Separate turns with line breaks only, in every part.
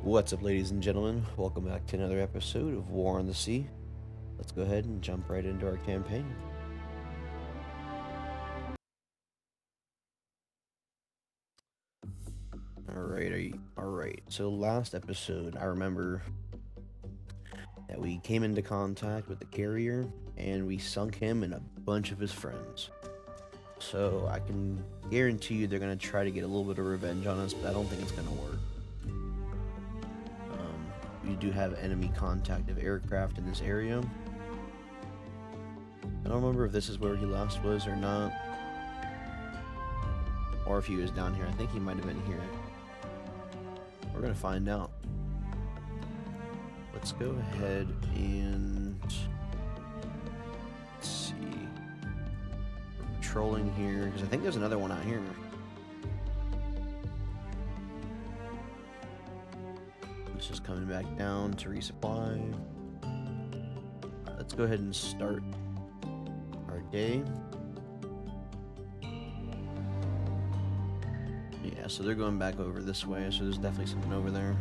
What's up, ladies and gentlemen? Welcome back to another episode of War on the Sea. Let's go ahead and jump right into our campaign. Alright. So last episode, I remember that we came into contact with the carrier and we sunk him and a bunch of his friends. So I can guarantee you they're going to try to get a little bit of revenge on us, but I don't think it's going to work. We do have enemy contact of aircraft in this area. I don't remember if this is where he last was or not, or if he was down here. I think he might have been here. We're gonna find out. Let's go ahead and let's see. We're patrolling here because I think there's another one out here. It's just coming back down to resupply. Let's go ahead and start our day. Yeah, so they're going back over this way, so there's definitely something over there.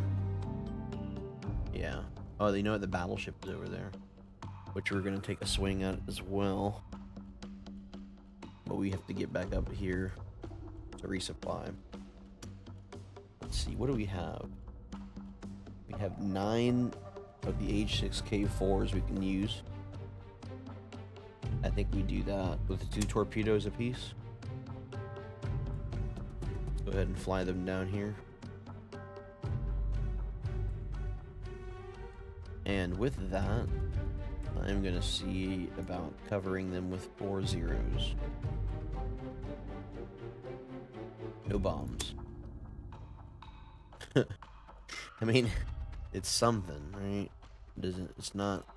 Yeah. Oh, you know what? The battleship is over there, which we're going to take a swing at as well. But we have to get back up here to resupply. Let's see, what do we have? We have 9 of the H6K4s we can use. I think we do that with 2 torpedoes apiece. Let's go ahead and fly them down here. And with that, I'm going to see about covering them with 4 zeros. No bombs. I mean, it's something, right? It's not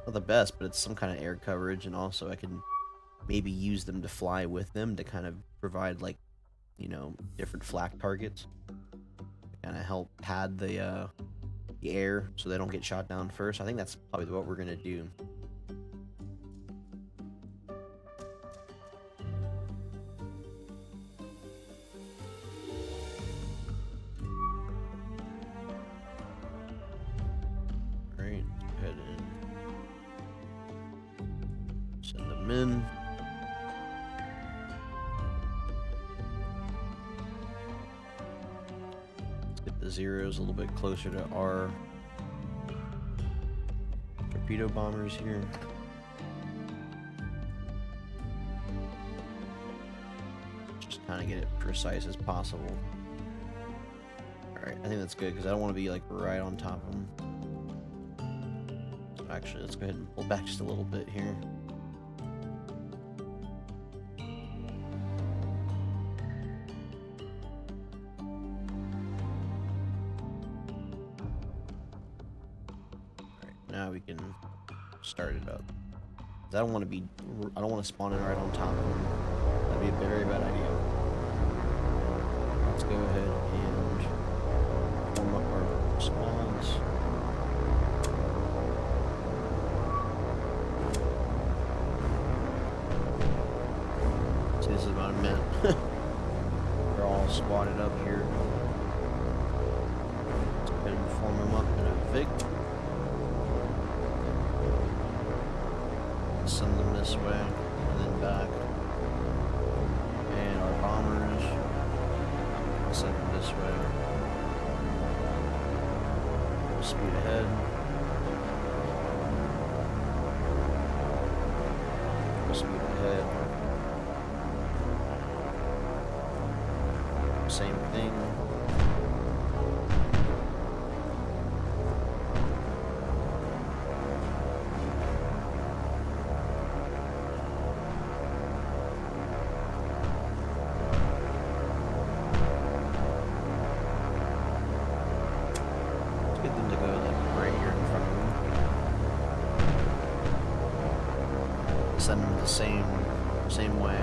the best, but it's some kind of air coverage, and also I can maybe use them to fly with them to kind of provide, like, you know, different flak targets. Kind of help pad the air so they don't get shot down first. I think that's probably what we're gonna do. Alright, go ahead and send them in. The zeros a little bit closer to our torpedo bombers here. Just kind of get it precise as possible. Alright, I think that's good because I don't want to be like right on top of them. So actually, let's go ahead and pull back just a little bit here. Now we can start it up. I don't want to spawn in right on top of them. That'd be a very bad idea. Let's go ahead and form up our spawns. See, this is about a minute. They're all squatted up here. Let's go ahead and form them up in a VIG. Send them this way and then back, and our bombers send them this way. Speed ahead. Speed ahead. Same thing. Get them to go like right here in front of them. Send them the same way.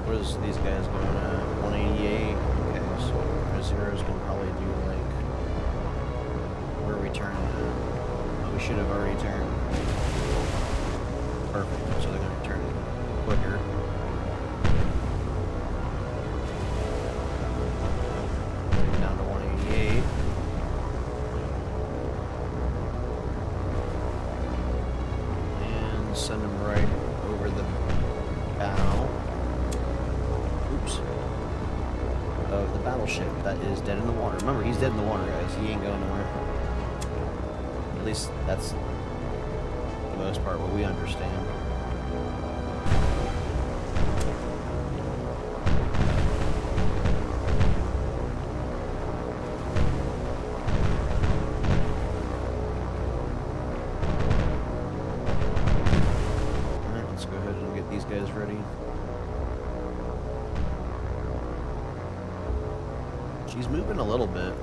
What is these guys going at? 188. Okay, so our zeros can probably do like, where are we turning at? should have already turned. Perfect. So they're going to turn quicker. Down to 188. And send them right over the bow. Oops. Of the battleship that is dead in the water. Remember, he's dead in the water, guys. He ain't going nowhere. At least that's the most part what we understand. Alright, let's go ahead and get these guys ready. She's moving a little bit.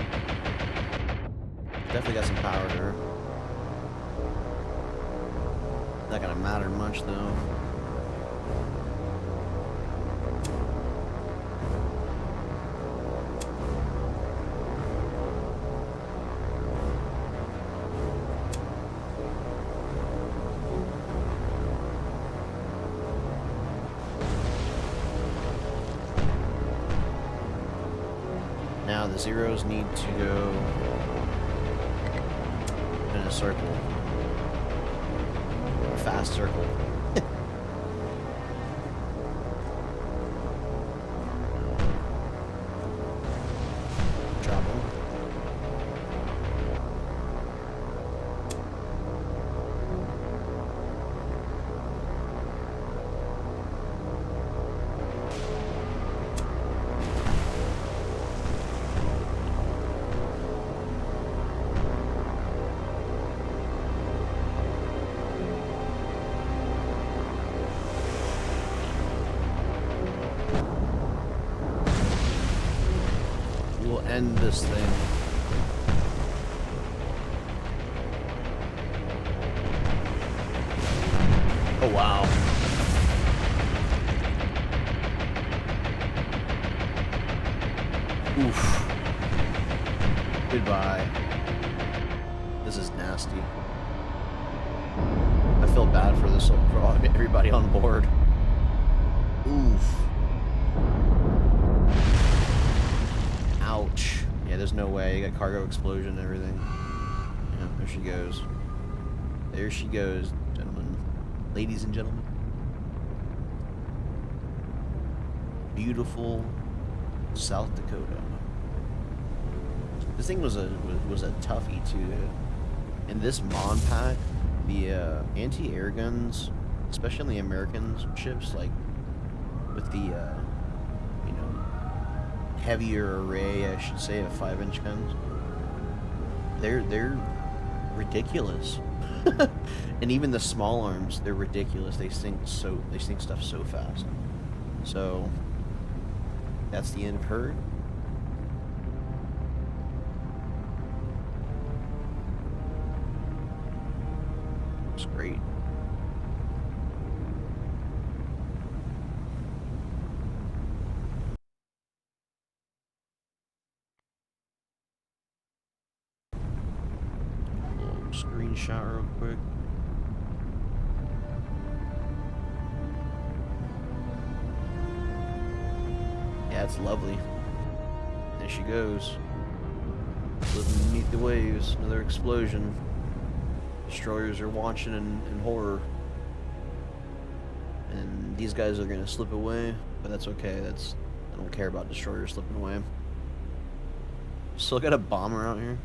Definitely got some power to her. Not gonna matter much though. Now the zeros need to go in a circle. A fast circle. Drop them. We'll end this thing. Oh wow. Oof. Goodbye. This is nasty. I feel bad for this, for everybody on board. Oof. Ouch. Yeah, there's no way. You got cargo explosion and everything. Yeah, there she goes. There she goes, gentlemen. Ladies and gentlemen. Beautiful South Dakota. This thing was a toughie too. In this mod pack, the anti-air guns, especially on the American ships, like with the you know, heavier array, I should say, of 5-inch guns, they're ridiculous. And even the small arms, they're ridiculous. They sink stuff so fast. So that's the end of her. It's great. Little screenshot real quick. Yeah, it's lovely. There she goes. Living beneath the waves. Another explosion. Destroyers are watching in horror. And these guys are gonna slip away, but that's okay. I don't care about destroyers slipping away. Still got a bomber out here.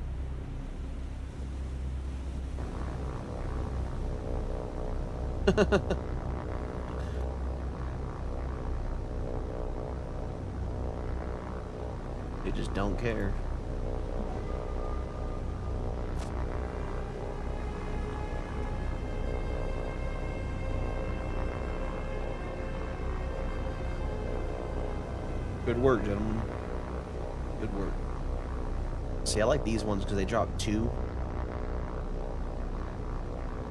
They just don't care. Good work, gentlemen. Good work. See, I like these ones because they drop 2.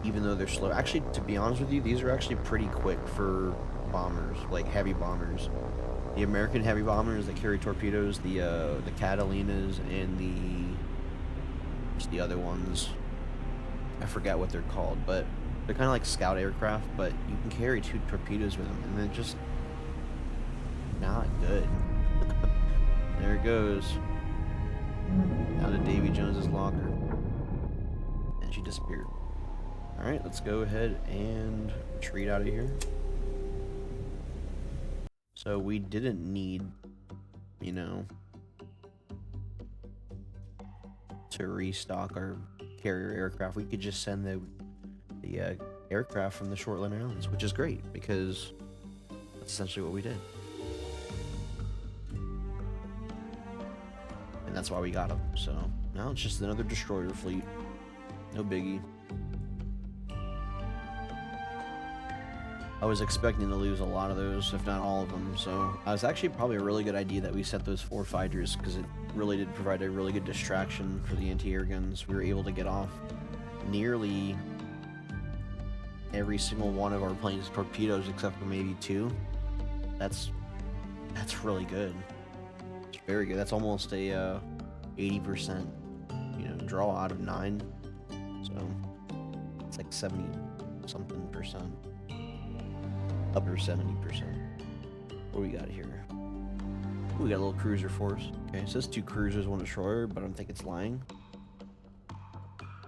Even though they're slow. Actually, to be honest with you, these are actually pretty quick for bombers, like heavy bombers. The American heavy bombers that carry torpedoes, the Catalinas, and the other ones. I forget what they're called, but they're kind of like scout aircraft, but you can carry 2 torpedoes with them, and they're just not good. There it goes. Down to Davy Jones's locker. And she disappeared. Alright, let's go ahead and retreat out of here. So we didn't need, you know, to restock our carrier aircraft. We could just send the aircraft from the Shortland Islands, which is great because that's essentially what we did. And that's why we got them. So now it's just another destroyer fleet. No biggie. I was expecting to lose a lot of those, if not all of them, so it was actually probably a really good idea that we sent those 4 fighters, because it really did provide a really good distraction for the anti-air guns. We were able to get off nearly every single one of our plane's torpedoes except for maybe 2. That's really good. It's very good. That's almost a 80%, you know, draw out of 9. So it's like 70-something%. Upper 70%. What do we got here? Ooh, we got a little cruiser force. Okay, it says 2 cruisers, 1 destroyer, but I don't think it's lying.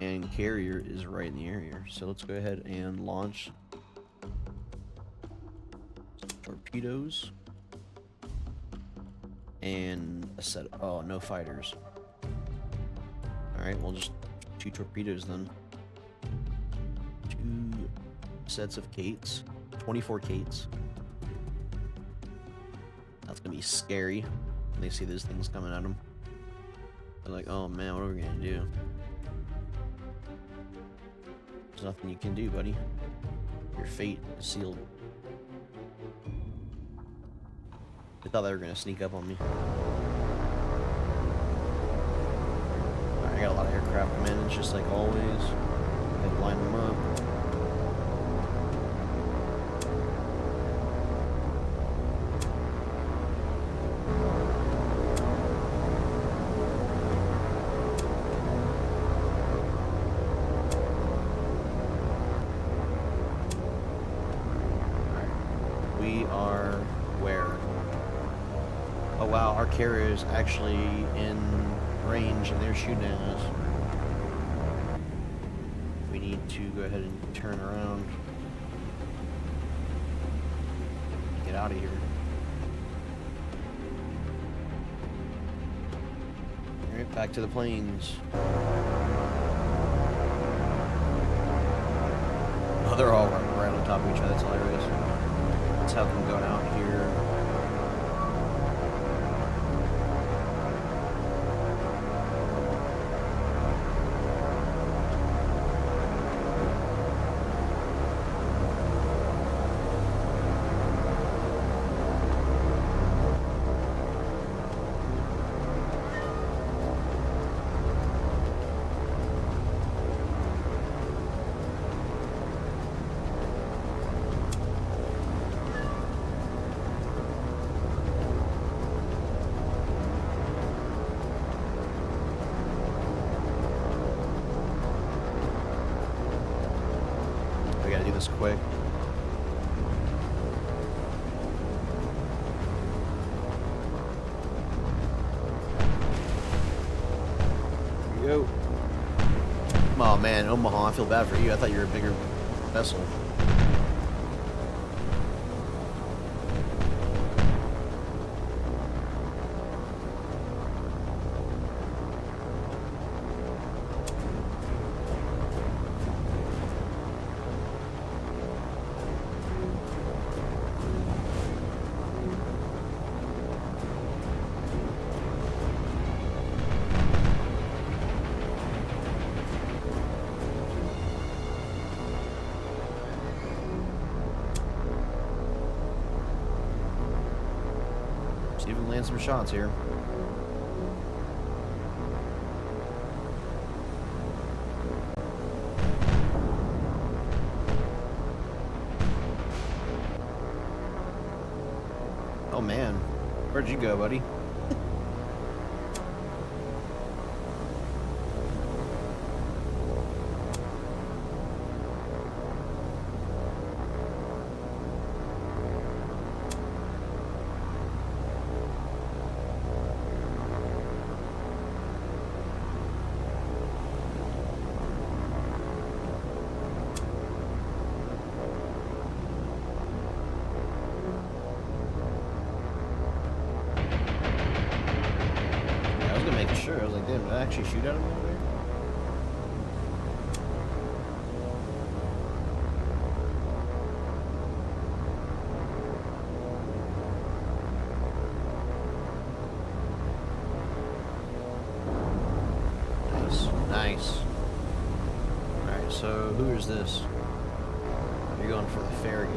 And carrier is right in the area. So let's go ahead and launch some torpedoes. And a set of, oh, no fighters. Alright, well, just 2 torpedoes then. 2 sets of Kates. 24 Kates. That's gonna be scary when they see those things coming at them. They're like, oh man, what are we gonna do? There's nothing you can do, buddy. Your fate is sealed. I thought they were gonna sneak up on me. Alright, I got a lot of aircraft coming in, just like always. Gotta line them up. We are where? Oh wow, our carrier is actually in range and they're shooting at us. We need to go ahead and turn around. Get out of here. Alright, back to the planes. Oh, they're all right on top of each other, that's hilarious. Let's have them go out here. We gotta do this quick. Here we go. Oh man, Omaha, I feel bad for you. I thought you were a bigger vessel. See if we can land some shots here. Oh man, where'd you go, buddy? actually shoot at him over there? Nice. Alright, so who is this? You're going for the farragut.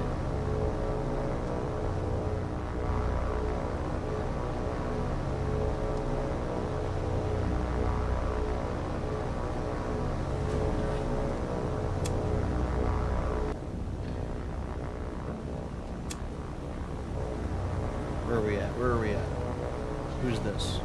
Where are we at? Where are we at? Who's this?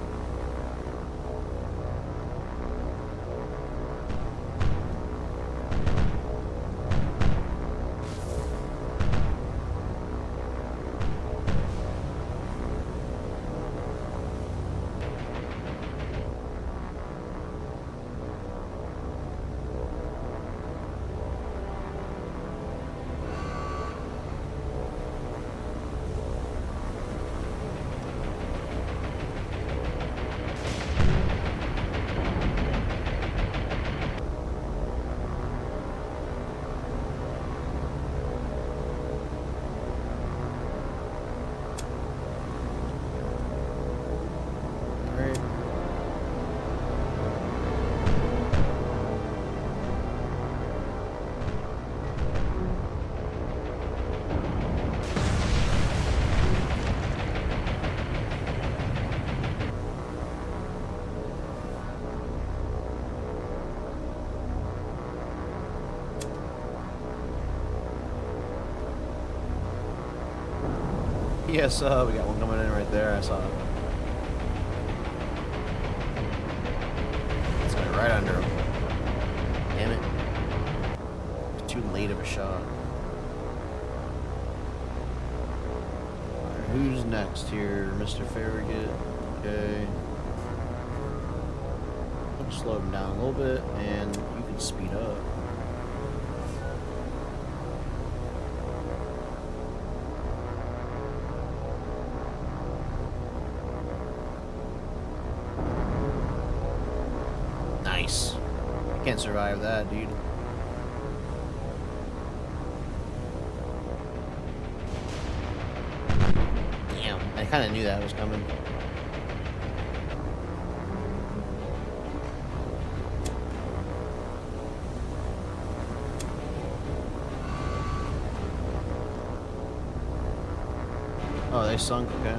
Yes, we got one coming in right there. I saw it. It's going right under him. Damn it. Too late of a shot. Right, who's next here? Mr. Farragut. Okay. I'm slow him down a little bit, and you can speed up. Nice. I can't survive that, dude. Damn, I kind of knew that was coming. Oh, they sunk, okay.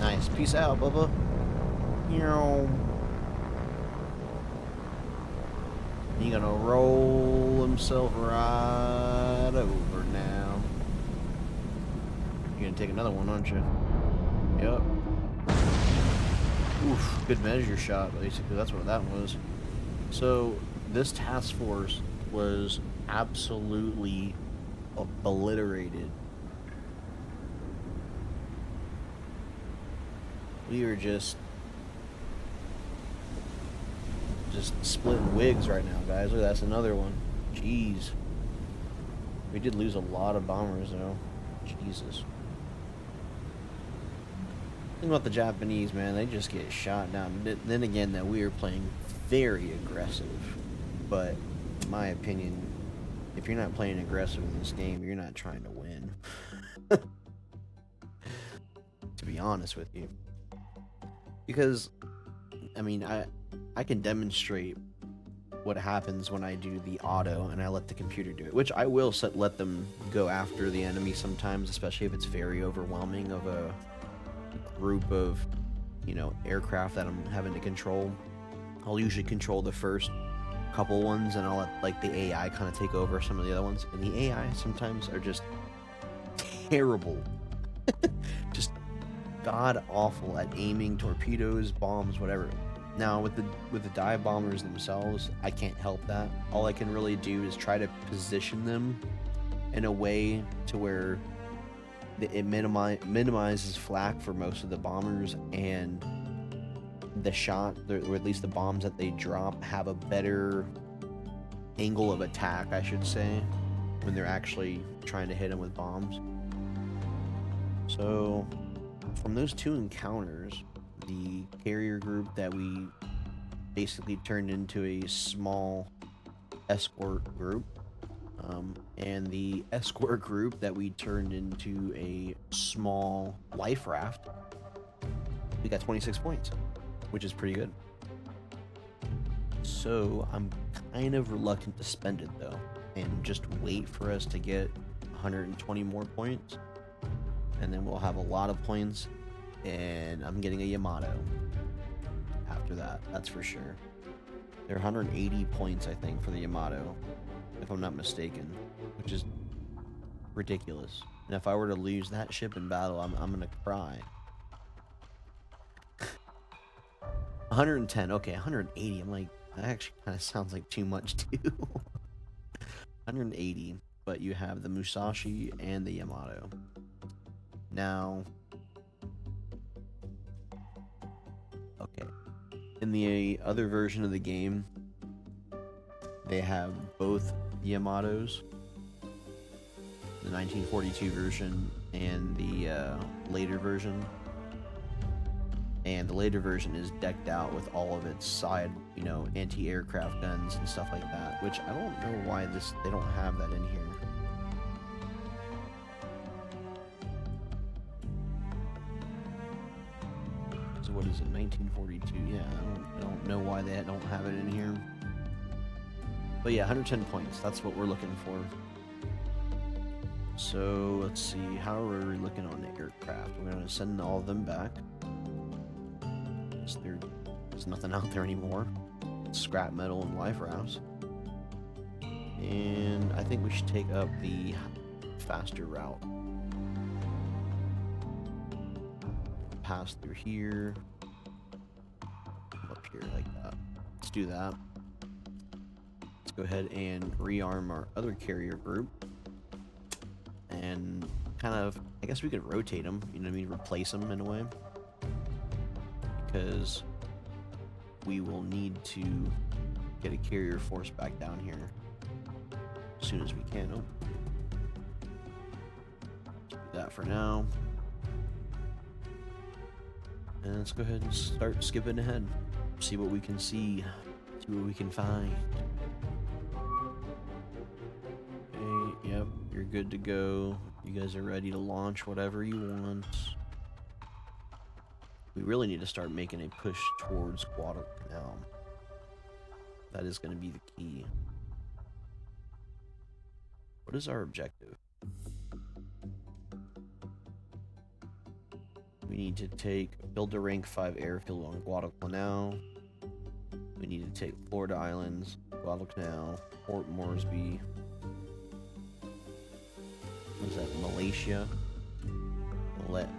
Nice. Peace out, Bubba. He gonna roll himself right over now. You're gonna take another one, aren't you? Yep. Oof, good measure shot, basically. That's what that was. So, this task force was absolutely obliterated. We were just splitting wigs right now, guys. Look, that's another one. Jeez. We did lose a lot of bombers, though. Jesus. Think about the Japanese, man. They just get shot down. Then again, that we were playing very aggressive. But, in my opinion, if you're not playing aggressive in this game, you're not trying to win. To be honest with you. Because, I mean, I can demonstrate what happens when I do the auto and I let the computer do it, which I will let them go after the enemy sometimes, especially if it's very overwhelming of a group of, you know, aircraft that I'm having to control. I'll usually control the first couple ones and I'll let like the AI kind of take over some of the other ones, and the AI sometimes are just terrible. Just god awful at aiming torpedoes, bombs, whatever. Now with the dive bombers themselves, I can't help that. All I can really do is try to position them in a way to where it minimizes flak for most of the bombers, and the shot, or at least the bombs that they drop, have a better angle of attack, I should say, when they're actually trying to hit them with bombs. So from those two encounters, the carrier group that we basically turned into a small escort group, and the escort group that we turned into a small life raft, we got 26 points, which is pretty good. So I'm kind of reluctant to spend it though, and just wait for us to get 120 more points, and then we'll have a lot of points, and I'm getting a Yamato after that, that's for sure. They're 180 points, I think, for the Yamato, if I'm not mistaken, which is ridiculous. And if I were to lose that ship in battle, I'm gonna cry. 110, okay, 180. I'm like, that actually kind of sounds like too much too. 180, but you have the Musashi and the Yamato. Now, okay, in the other version of the game, they have both Yamatos, the 1942 version and the later version. And the later version is decked out with all of its side, anti-aircraft guns and stuff like that, which I don't know why they don't have that in here. So what is it, 1942? Yeah, I don't know why they don't have it in here. But yeah, 110 points, that's what we're looking for. So let's see, how are we looking on the aircraft? We're going to send all of them back. There's nothing out there anymore. It's scrap metal and life rafts. And I think we should take up the faster route. Pass through here. Come up here like that. Let's do that. Let's go ahead and rearm our other carrier group. And kind of, I guess we could rotate them, you know what I mean? Replace them in a way. Because we will need to get a carrier force back down here as soon as we can. Oh. Let's do that for now. And let's go ahead and start skipping ahead. See what we can see what we can find. Okay, yep, you're good to go. You guys are ready to launch whatever you want. We really need to start making a push towards Guadalcanal. That is going to be the key. What is our objective? We need to build a rank 5 airfield on Guadalcanal. We need to take Florida Islands, Guadalcanal, Port Moresby. What is that? Malaysia?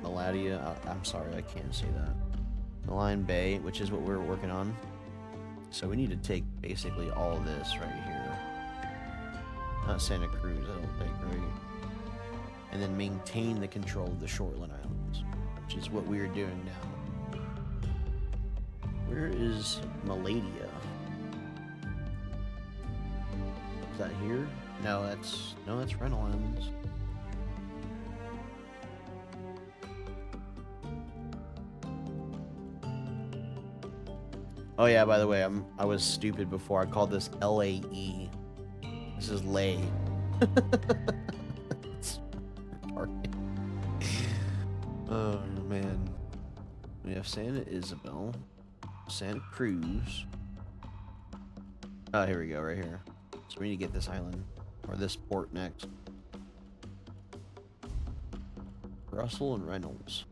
Maladia, I'm sorry, I can't say that. Maline Bay, which is what we're working on. So we need to take basically all of this right here. Not Santa Cruz, I don't think, right? And then maintain the control of the Shortland Islands, which is what we are doing now. Where is Maladia? Is that here? No, that's Renal Islands. Oh yeah, by the way, I was stupid before. I called this LAE. This is Lay. Oh man. We have Santa Isabel, Santa Cruz. Oh, here we go, right here. So we need to get this island, or this port next. Russell and Reynolds.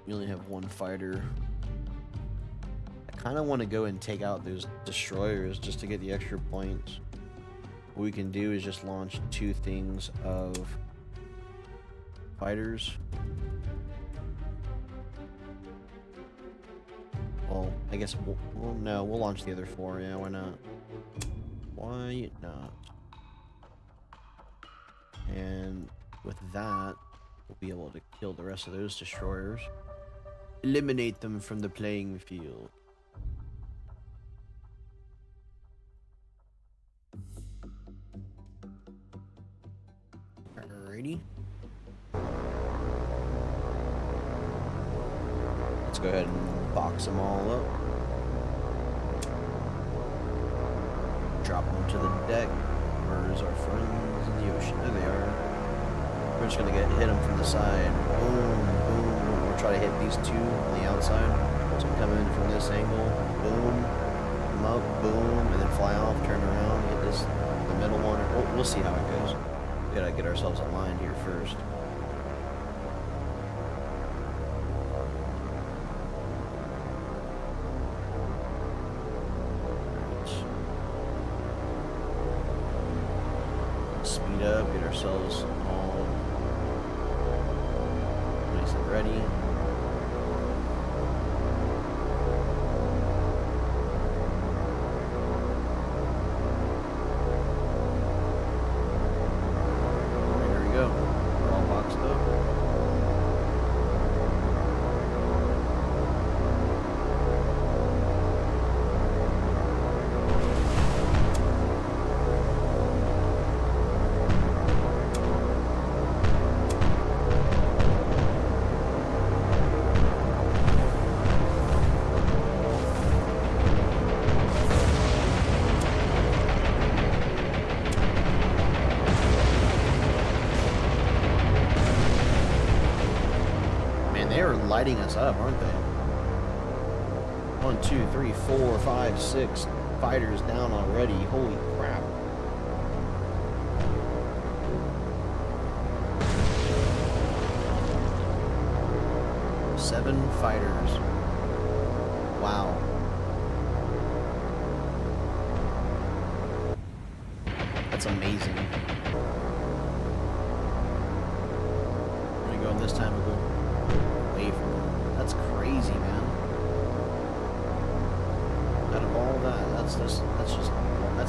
We only have one fighter. I kind of want to go and take out those destroyers just to get the extra points. What we can do is just launch 2 things of fighters. I guess we'll launch the other 4. Yeah, why not? Why not? And with that, we'll be able to kill the rest of those destroyers. Eliminate them from the playing field. Alrighty. Let's go ahead and box them all up. Drop them to the deck. Where's our friends in the ocean? There they are. We're just gonna hit them from the side. Boom, boom, boom. We'll try to hit these 2 on the outside. So come in from this angle. Boom. Come up. Boom. And then fly off. Turn around. Hit this, the middle one. We'll see how it goes. We gotta get ourselves aligned here first. Speed up, get ourselves all nice and ready. There we go. We're all boxed up. They are lighting us up, aren't they? 1, 2, 3, 4, 5, 6 fighters down already. Holy crap. Seven fighters. Wow. That's amazing. I'm gonna go this time and go away from them. That's crazy, man. Out of all that, that's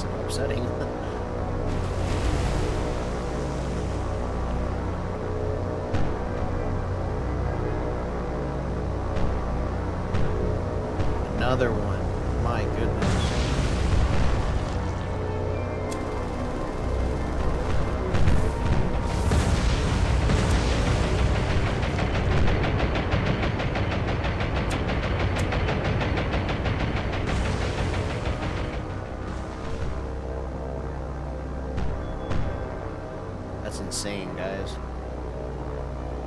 upsetting. Another one. My goodness. That's insane, guys.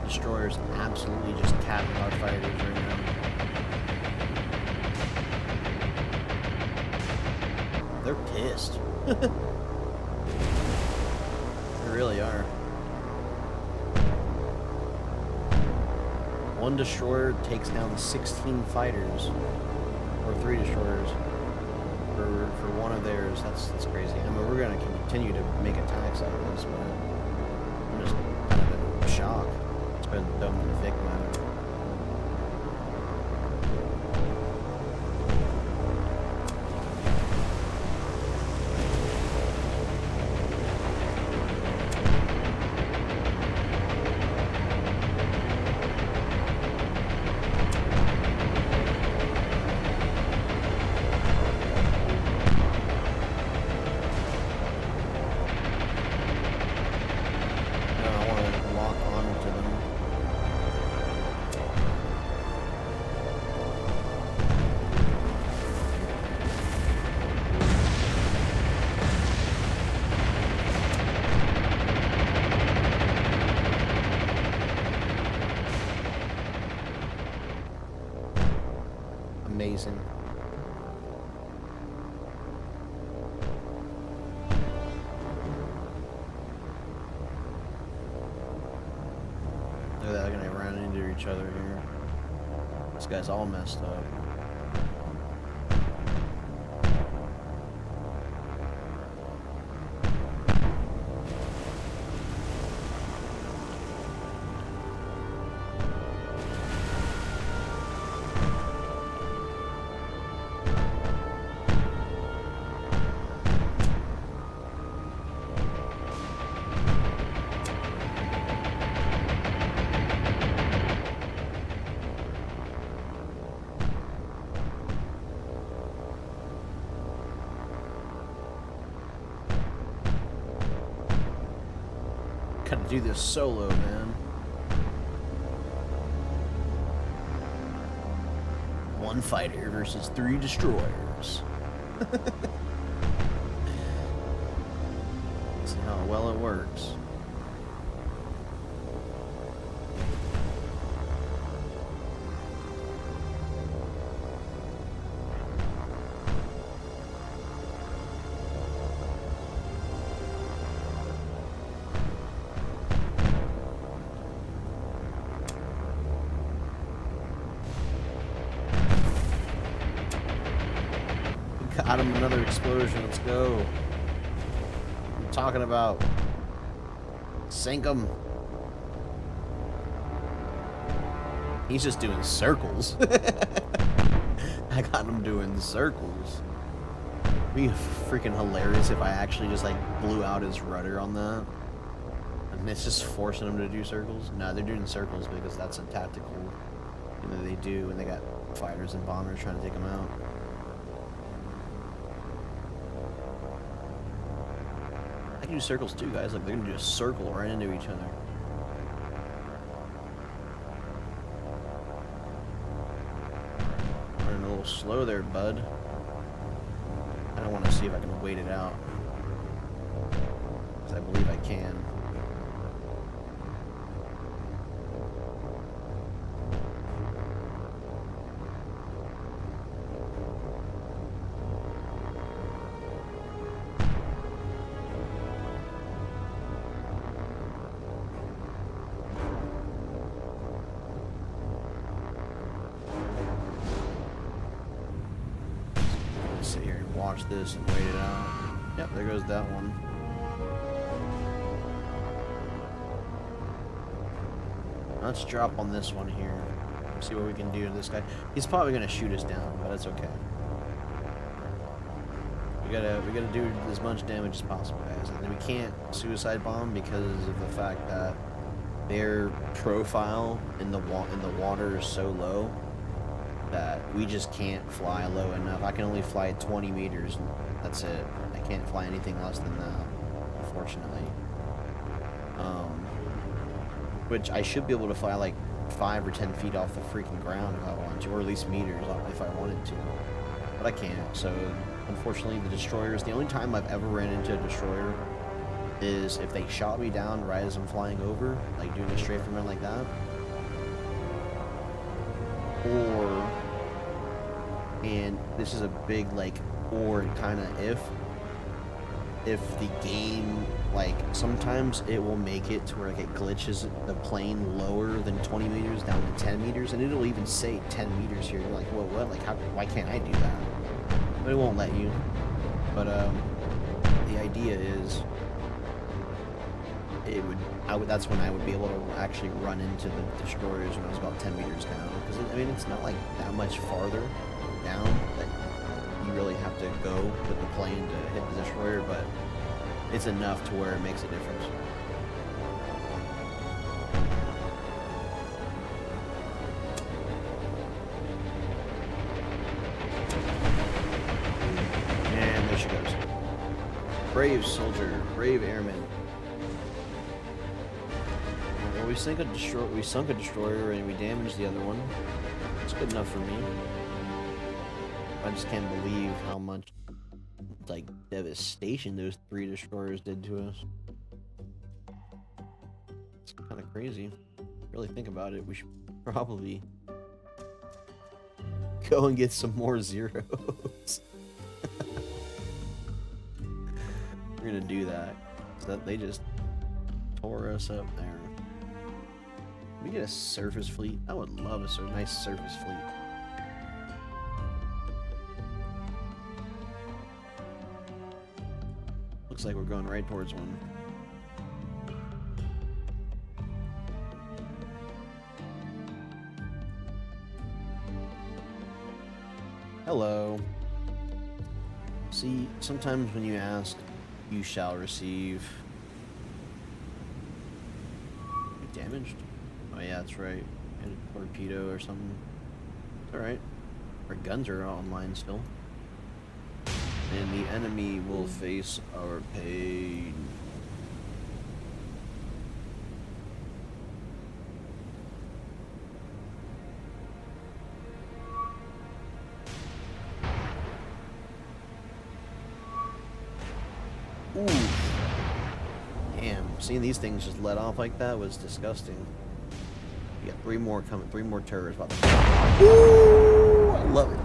Destroyers absolutely just capping our fighters right now. They're pissed. They really are. One destroyer takes down 16 fighters, or 3 destroyers for one of theirs. That's crazy. I mean, we're gonna continue to make attacks like this, but I'm just kind of in shock. It's been done in Vic mode. Amazing. They're gonna run into each other here. This guy's all messed up. do this solo, man. One fighter versus 3 destroyers. See how well it works. Got him another explosion. Let's go. I'm talking about. Sink him. He's just doing circles. I got him doing circles. It'd be freaking hilarious if I actually just like blew out his rudder on that. And it's just forcing him to do circles. No, they're doing circles because that's a tactical thing that they do when they got fighters and bombers trying to take them out. I can do circles too, guys. Like, they're gonna do a circle right into each other. Running a little slow there, bud. I don't want to see if I can wait it out. Because I believe I can. Sit here and watch this and wait it out. Yep, there goes that one. Let's drop on this one here. See what we can do to this guy. He's probably gonna shoot us down, but it's okay. We gotta do as much damage as possible, guys. And we can't suicide bomb because of the fact that their profile in the water is so low that we just can't fly low enough. I can only fly 20 meters. That's it. I can't fly anything less than that, unfortunately. Which I should be able to fly like 5 or 10 feet off the freaking ground if I want to, or at least meters if I wanted to. But I can't. So unfortunately, the destroyers. The only time I've ever ran into a destroyer is if they shot me down right as I'm flying over, like doing a strafe run like that. Or, and this is a big like or kind of if the game, like, sometimes it will make it to where like it glitches the plane lower than 20 meters down to 10 meters, and it'll even say 10 meters here. You're like, well, what? Like, why can't I do that? But it won't let you. But the idea is that's when I would be able to actually run into the destroyers when I was about 10 meters down. Because, I mean, it's not like that much farther down that you really have to go with the plane to hit the destroyer, but it's enough to where it makes a difference. And there she goes. Brave soldier, brave airman. Well, we sunk a destroyer and we damaged the other one. It's good enough for me. I just can't believe how much, like, devastation those 3 destroyers did to us. It's kind of crazy. Really think about it, we should probably go and get some more zeros. We're gonna do that. So that they just tore us up there. Can we get a surface fleet? I would love a nice surface fleet. Looks like we're going right towards one. Hello. See, sometimes when you ask, you shall receive. Damaged? Oh yeah, that's right. And a torpedo or something. It's alright. Our guns are online still. And the enemy will face our pain. Ooh. Damn, seeing these things just let off like that was disgusting. We got 3 more coming, 3 more turrets about to fire. Ooh, I love it.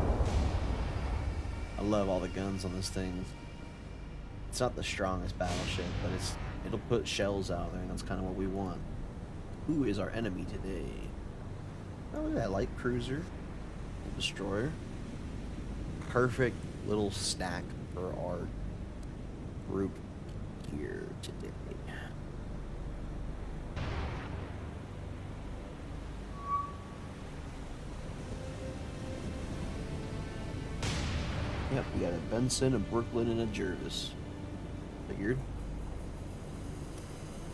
I love all the guns on this thing. It's not the strongest battleship, but it'll put shells out there, and that's kind of what we want. Who is our enemy today? Oh, look at that light cruiser, destroyer. Perfect little stack for our group here today. Yep, we got a Benson, a Brooklyn, and a Jervis. Figured.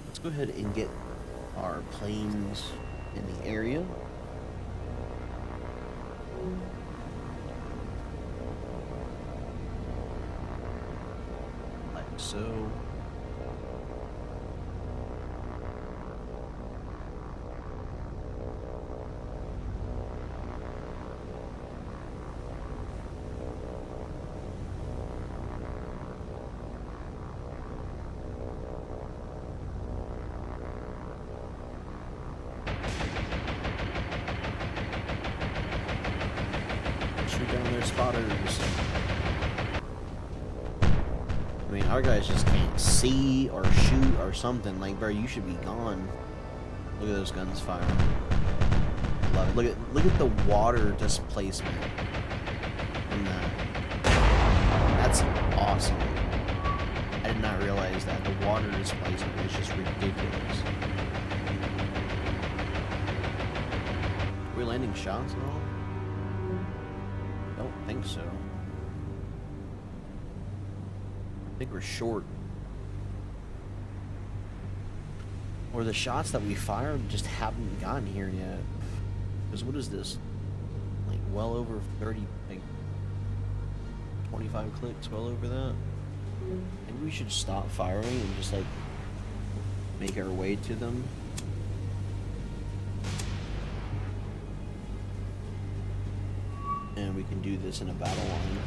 Let's go ahead and get our planes in the area. Like so. Down their spotters. I mean, our guys just can't see or shoot or something. Like, bro, you should be gone. Look at those guns firing. Love it. Look at the water displacement from that. That's awesome. I did not realize that the water displacement is just ridiculous. Are we landing shots at all? I think so. I think we're short. Or the shots that we fired just haven't gotten here yet. Because what is this? Like, well over 30, like, 25 clicks, well over that. Maybe we should stop firing and just, like, make our way to them. And we can do this in a battle line.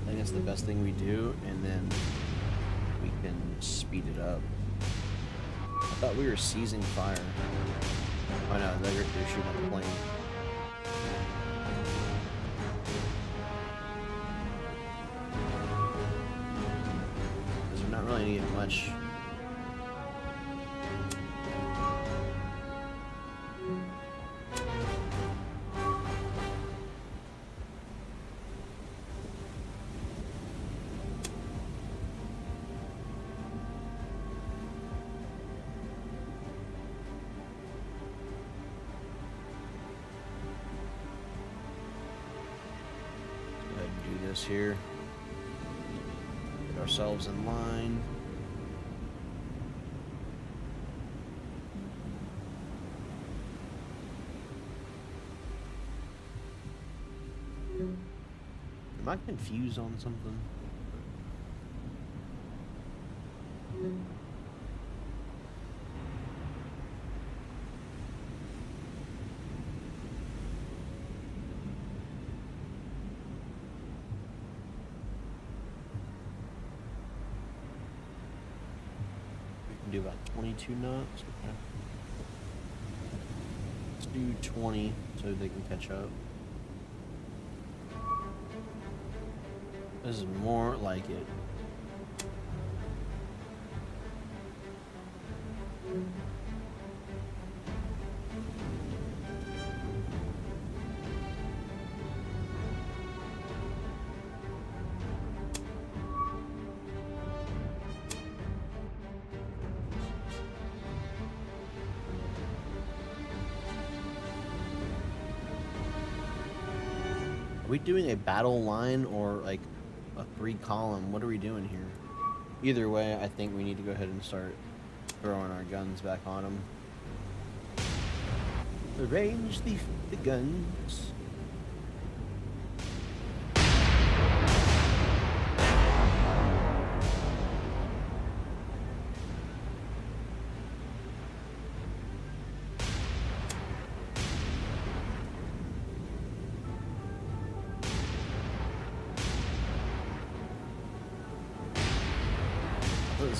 I think that's the best thing we do, and then we can speed it up. I thought we were seizing fire. Oh no, they're shooting at the plane. Because we're not really needing much. Here, get ourselves in line. Am I confused on something? Do about 22 knots. Okay. Let's do 20 so they can catch up. This is more like it. Are we doing a battle line or like a 3-column? What are we doing here? Either way, I think we need to go ahead and start throwing our guns back on them. Arrange the guns.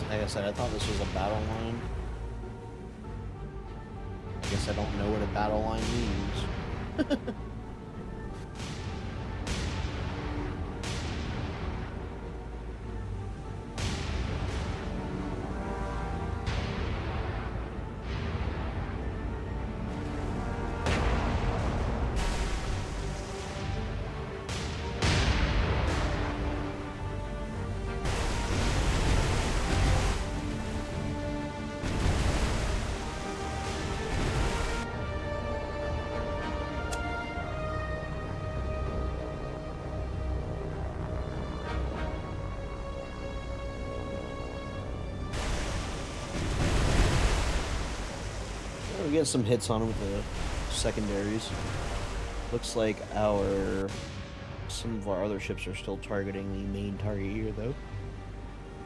like I said, I thought this was a battle line. I guess I don't know what a battle line means. We get some hits on him with the secondaries. Looks like some of our other ships are still targeting the main target here, though.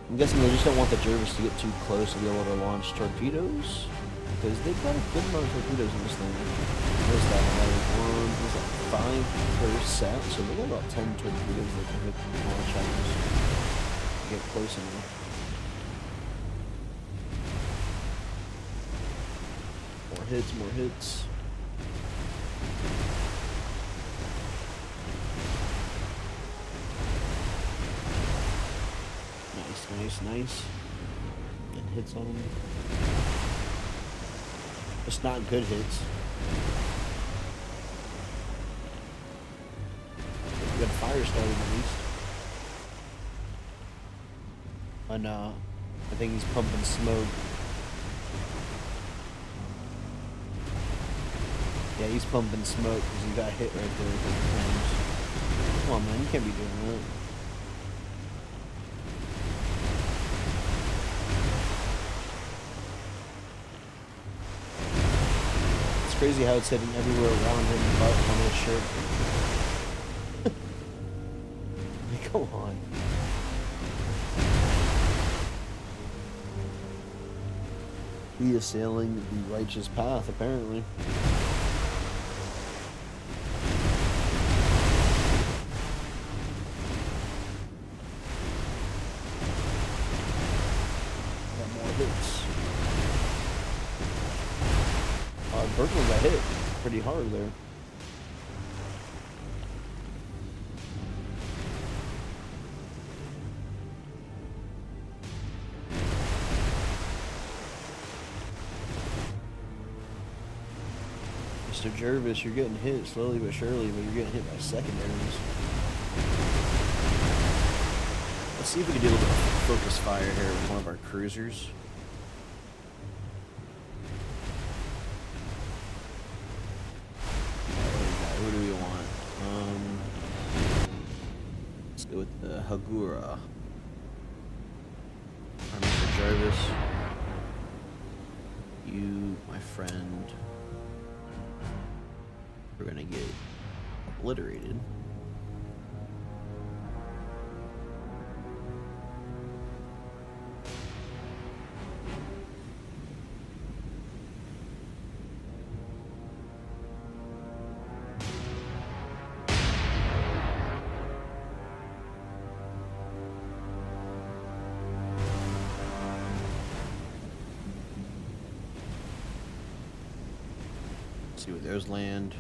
I'm guessing they just don't want the Jervis to get too close to be able to launch torpedoes, because they've got a good amount of torpedoes in this thing. There's that like 5 per set, so they've got about 10 torpedoes that can hit launch items. Get close enough. More hits. Nice. Getting hits on them. Just not good hits. We got fire starting at least. And I think he's pumping smoke. Yeah, he's pumping smoke because he got hit right there a couple times. Come on, man, you can't be doing that. It's crazy how it's hitting everywhere around him but on his shirt. Like, come on. He is sailing the righteous path, apparently. Berkeley got hit pretty hard there. Mr. Jervis, you're getting hit slowly but surely, but you're getting hit by secondaries. Let's see if we can do a little bit of focus fire here with one of our cruisers. Who do we want? Let's go with the Hagura. Mr. Jarvis. You, my friend, we're gonna get obliterated. See where theirs land.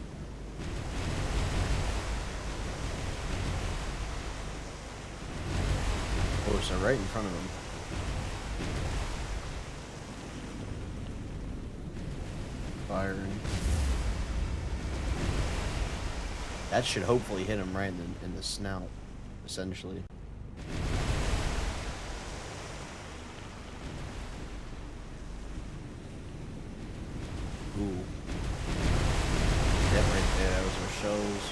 Oh, so right in front of them. Firing. That should hopefully hit him right in the snout, essentially. Ooh. That right there, that was our shells.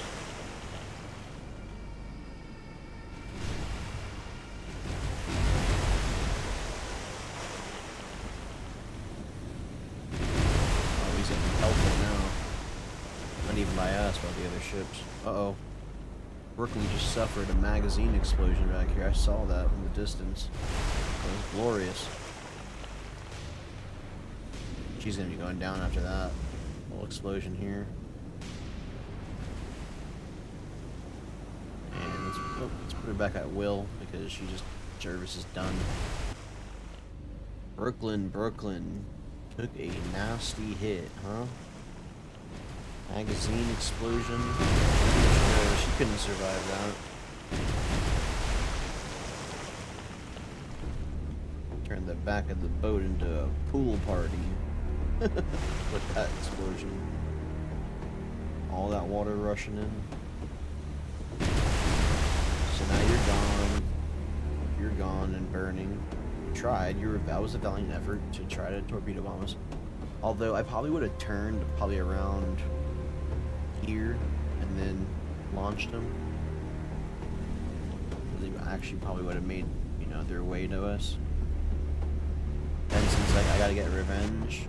Oh, he's getting pelted now. Not even by us, by the other ships. Uh-oh. Brooklyn just suffered a magazine explosion back here. I saw that from the distance. It was glorious. She's gonna be going down after that. Little explosion here. And let's put her back at will because Jervis is done. Brooklyn took a nasty hit, huh? Magazine explosion. No, she couldn't survive that. Turned the back of the boat into a pool party with that explosion. All that water rushing in. So now you're gone. You're gone and burning. You tried. That was a valiant effort to try to torpedo bomb us. Although I probably would have turned probably around here and then launched them. They actually probably would have made, you know, their way to us. And since like I gotta get revenge,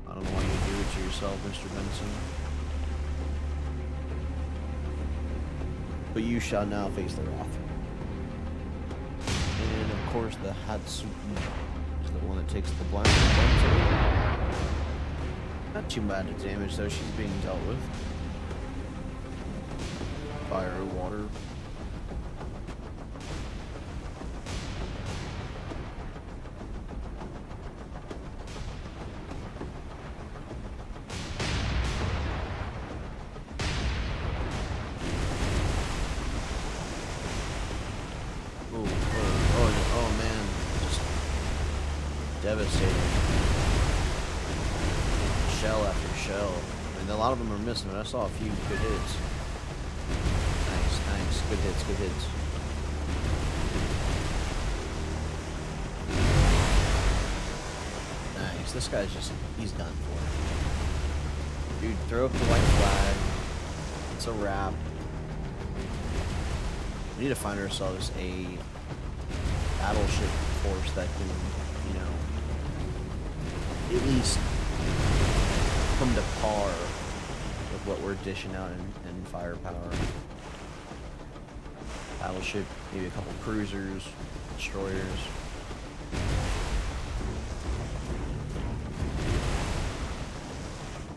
I don't know why you do it to yourself, Mr. Benson. But you shall now face the wrath. And of course the Hatsuki is the one that takes the blind. Not too bad of damage though, she's being dealt with. Fire, water. Oh man, just devastating. Shell after shell. I mean, a lot of them are missing, but I saw a few good hits. Nice. Good hits. Nice. This guy's just, he's done for. Dude, throw up the white flag. It's a wrap. We need to find ourselves a battleship force that can, you know, at least come to par with what we're dishing out in firepower. Battleship, maybe a couple cruisers, destroyers.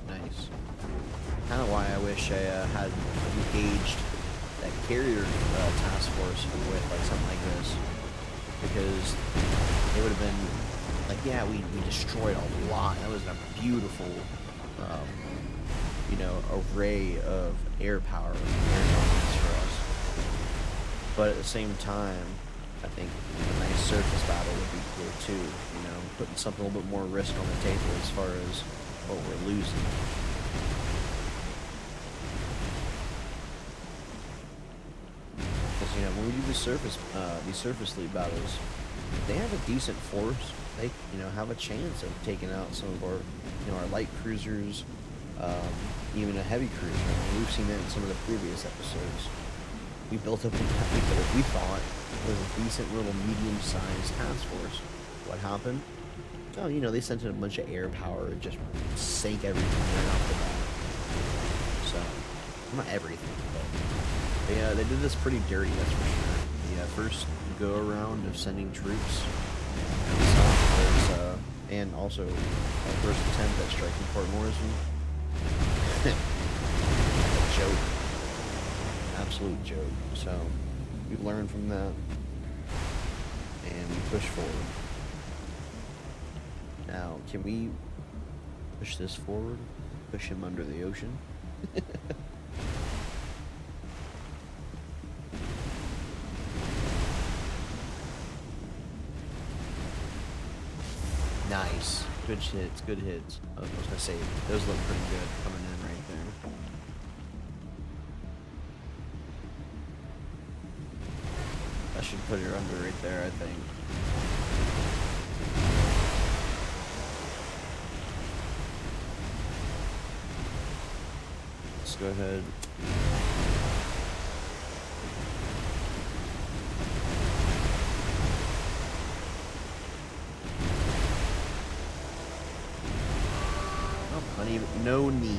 Nice. Kind of why I wish I had engaged that carrier task force with like something like this, because it would have been like, yeah, we destroyed a lot. That was a beautiful, you know, array of air power, air dominance for us. But at the same time, I think a nice surface battle would be cool too. You know, putting something a little bit more risk on the table as far as what we're losing. You know, when we do these surface fleet battles, they have a decent force. They, you know, have a chance of taking out some of our, you know, our light cruisers, even a heavy cruiser. I mean, we've seen that in some of the previous episodes. We built up what we thought was a decent little medium-sized task force. What happened? Oh, you know, they sent in a bunch of air power and just sank everything right off the bat. So, not everything, but they did this pretty dirty, that's for sure. The first go around of sending troops was, and also our first attempt at striking Port Morrison. A joke. Absolute joke. So we learned from that and we push forward. Now, can we push this forward? Push him under the ocean? Nice. Good hits, good hits. I was gonna say, those look pretty good coming in right there. I should put her under right there, I think. Let's go ahead. No need. I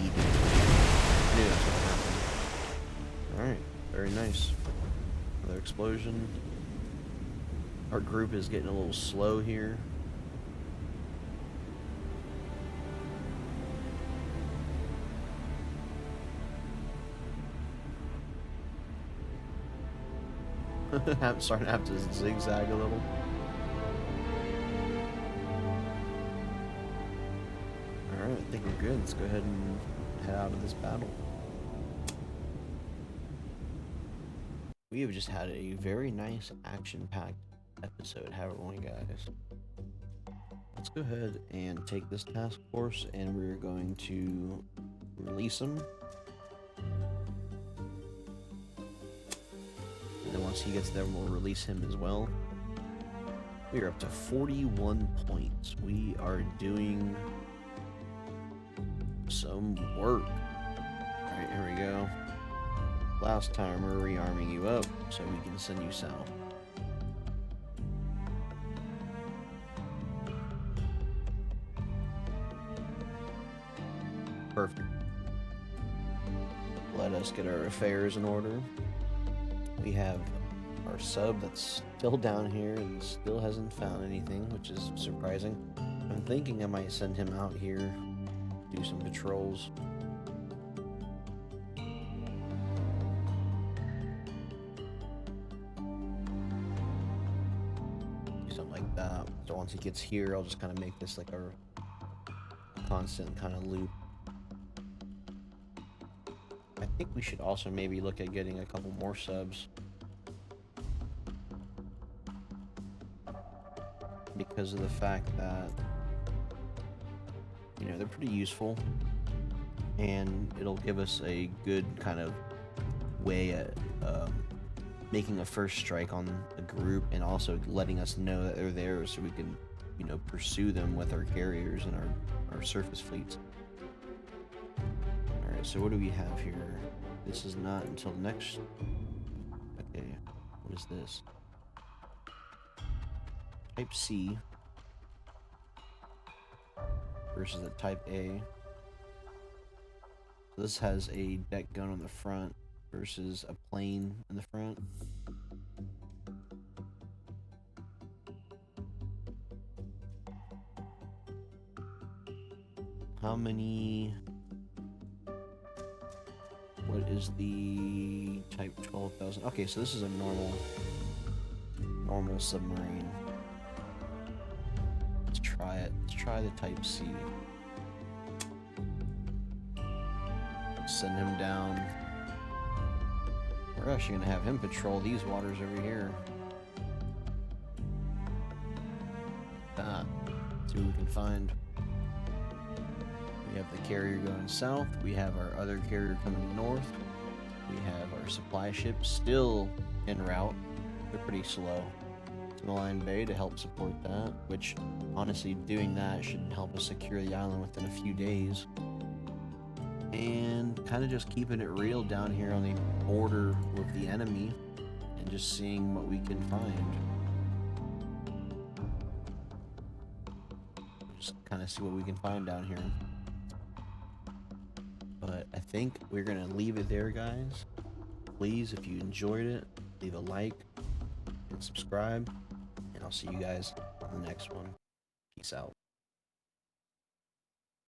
knew that's what happened. Alright, very nice. Another explosion. Our group is getting a little slow here. I'm starting to have to zigzag a little. Alright, I think we're good. Let's go ahead and head out of this battle. We have just had a very nice action-packed episode, haven't we, guys? Let's go ahead and take this task force, and we're going to release him. And then once he gets there, we'll release him as well. We are up to 41 points. We are doing some work. Alright, here we go. Last time we're rearming you up so we can send you south. Perfect. Let us get our affairs in order. We have our sub that's still down here and still hasn't found anything, which is surprising. I'm thinking I might send him out here, do some patrols. Something like that. So once he gets here, I'll just kind of make this like a constant kind of loop. I think we should also maybe look at getting a couple more subs. Because of the fact that, you know, they're pretty useful. And it'll give us a good kind of way at making a first strike on a group, and also letting us know that they're there so we can, you know, pursue them with our carriers and our surface fleets. Alright, so what do we have here? This is not until next... Okay, what is this? Type C versus the Type A. So this has a deck gun on the front versus a plane in the front. How many... What is the Type 12,000? Okay, so this is a normal submarine. Let's try it. Let's try the Type C. Send him down. We're actually gonna have him patrol these waters over here. See what we can find. We have the carrier going south. We have our other carrier coming north. We have our supply ships still en route. They're pretty slow. Line Bay to help support that, which honestly doing that should help us secure the island within a few days. And kind of just keeping it real down here on the border with the enemy and just seeing what we can find. Just kind of see what we can find down here. But I think we're gonna leave it there, guys. Please, if you enjoyed it, leave a like and subscribe. And I'll see you guys on the next one. Peace out.